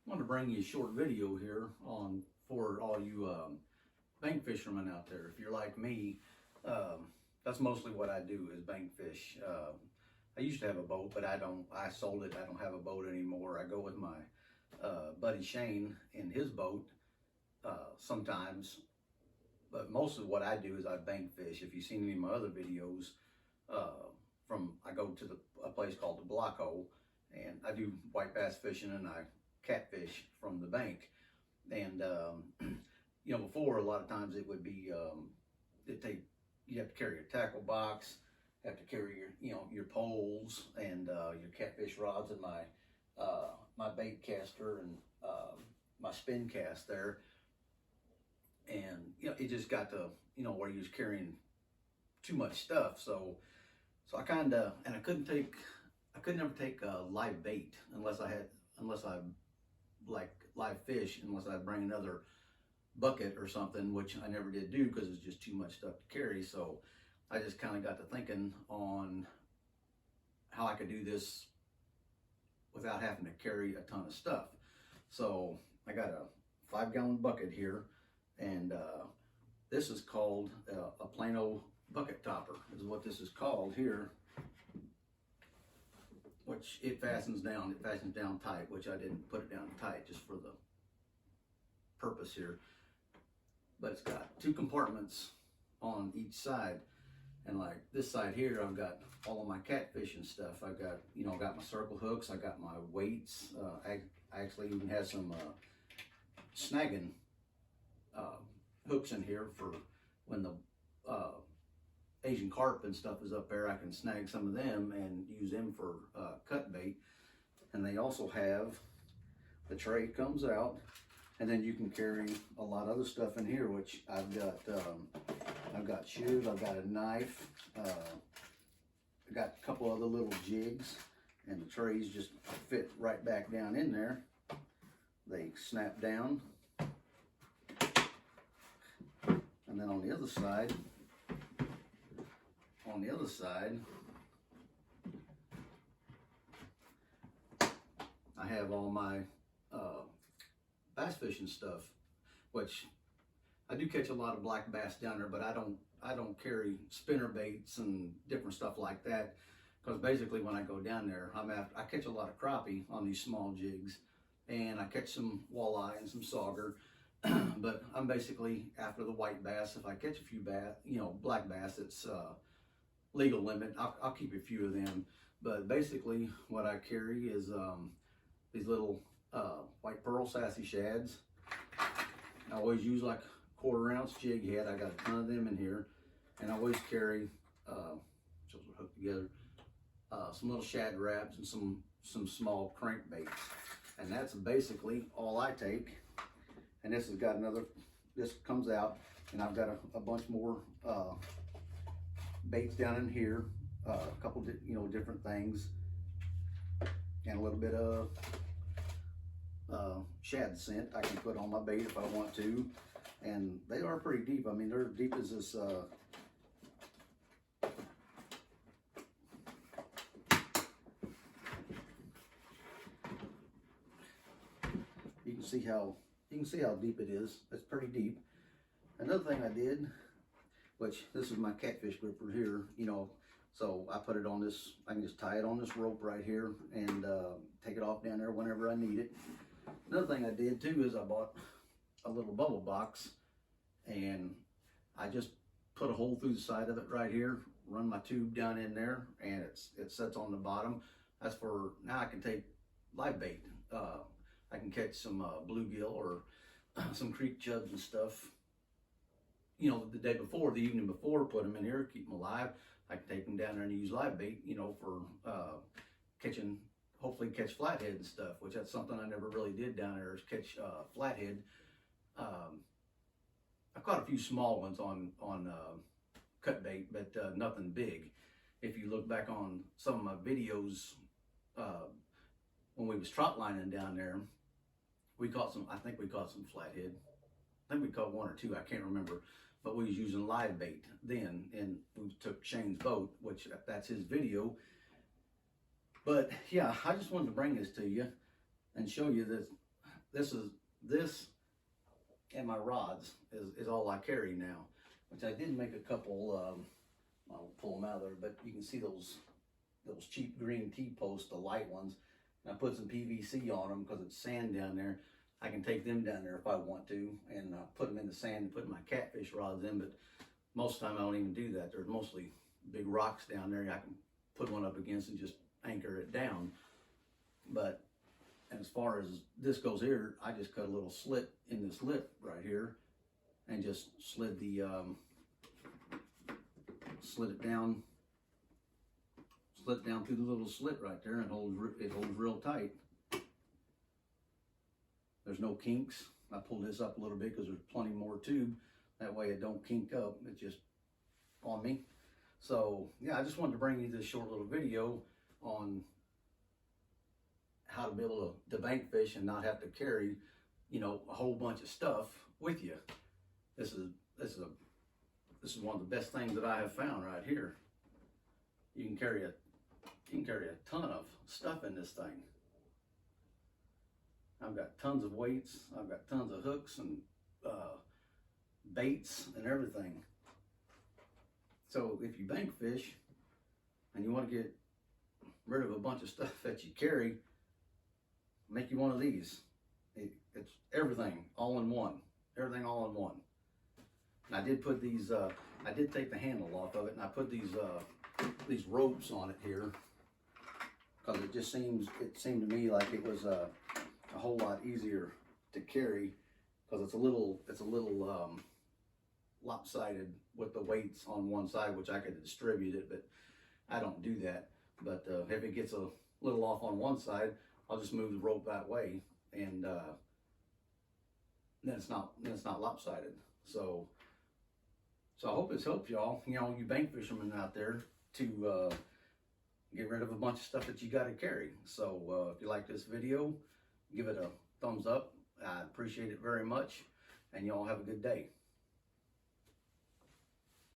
I want to bring you a short video here on for all you bank fishermen out there. If you're like me, that's mostly what I do is bank fish. I used to have a boat, but I sold it. I don't have a boat anymore. I go with my buddy Shane in his boat sometimes, but most of what I do is I bank fish. If you've seen any of my other videos, I go to a place called the Block Hole, and I do white bass fishing and I catfish from the bank. And before, a lot of times it would be you have to carry a tackle box, have to carry your poles and your catfish rods and my bait caster and my spin cast there. And it just got to where you was carrying too much stuff. So I couldn't never take live bait unless I like live fish, unless I bring another bucket or something, which I never did do because it's just too much stuff to carry. So I just kind of got to thinking on how I could do this without having to carry a ton of stuff. So I got a 5-gallon bucket here, and this is called a Plano bucket topper is what this is called here, which it fastens down tight, which I didn't put it down tight just for the purpose here. But it's got 2 compartments on each side, and like this side here, I've got all of my catfishing stuff. I've got got my circle hooks, I got my weights. I actually even have some snagging hooks in here for when the Asian carp and stuff is up there. I can snag some of them and use them for cut bait. And they also have the tray comes out, and then you can carry a lot of other stuff in here, which I've got shoes, I've got a knife, I got a couple other little jigs, and the trays just fit right back down in there. They snap down. And then on the other side, I have all my bass fishing stuff, which I do catch a lot of black bass down there, but I don't carry spinner baits and different stuff like that, because basically when I go down there, I catch a lot of crappie on these small jigs, and I catch some walleye and some sauger. But I'm basically after the white bass. If I catch a few black bass, it's legal limit. I'll keep a few of them. But basically what I carry is these little white pearl sassy shads. I always use like a 1/4 ounce jig head. I got a ton of them in here. And I always carry, those are hooked together, some little shad wraps and some small crankbaits. And that's basically all I take. And this has got this comes out, and I've got a bunch more baits down in here, a couple different things, and a little bit of shad scent I can put on my bait if I want to. And they are pretty deep. I mean, they're deep as this you can see how deep it is. It's pretty deep. Another thing I did, which this is my catfish gripper here, so I put it on this, I can just tie it on this rope right here and take it off down there whenever I need it. Another thing I did too is I bought a little bubble box, and I just put a hole through the side of it right here, run my tube down in there, and it sets on the bottom. That's for, now I can take live bait. I can catch some bluegill or some creek chubs and stuff. The day before, the evening before, put them in here, keep them alive. I can take them down there and use live bait, for catching, hopefully catch flathead and stuff, which that's something I never really did down there, is catch flathead. I caught a few small ones on cut bait, but nothing big. If you look back on some of my videos, when we was trot lining down there, I think we caught some flathead. I think we caught 1 or 2, I can't remember. But we was using live bait then, and we took Shane's boat, which that's his video. But yeah, I just wanted to bring this to you and show you that this and my rods is all I carry now, which I did make a couple, I'll pull them out of there, but you can see those cheap green T-posts, the light ones, and I put some PVC on them because it's sand down there. I can take them down there if I want to and put them in the sand and put my catfish rods in, but most of the time I don't even do that. There's mostly big rocks down there I can put one up against and just anchor it down. But as far as this goes here, I just cut a little slit in this lip right here and just slid it down through the little slit right there, and it holds real tight. There's no kinks. I pulled this up a little bit because there's plenty more tube. That way it don't kink up. It's just on me. So yeah, I just wanted to bring you this short little video on how to be able to bank fish and not have to carry, you know, a whole bunch of stuff with you. This is one of the best things that I have found right here. You can carry a ton of stuff in this thing. I've got tons of weights. I've got tons of hooks and baits and everything. So if you bank fish and you want to get rid of a bunch of stuff that you carry, make you one of these. It's everything all in one. Everything all in one. And I did put these, I did take the handle off of it, and I put these ropes on it here because it seemed to me like it was a whole lot easier to carry because it's a little lopsided with the weights on one side, which I could distribute it, but I don't do that. But if it gets a little off on one side, I'll just move the rope that way, and then it's not lopsided. So I hope this helps y'all, you know, you bank fishermen out there, to get rid of a bunch of stuff that you got to carry. So if you like this video, give it a thumbs up. I appreciate it very much, and y'all have a good day.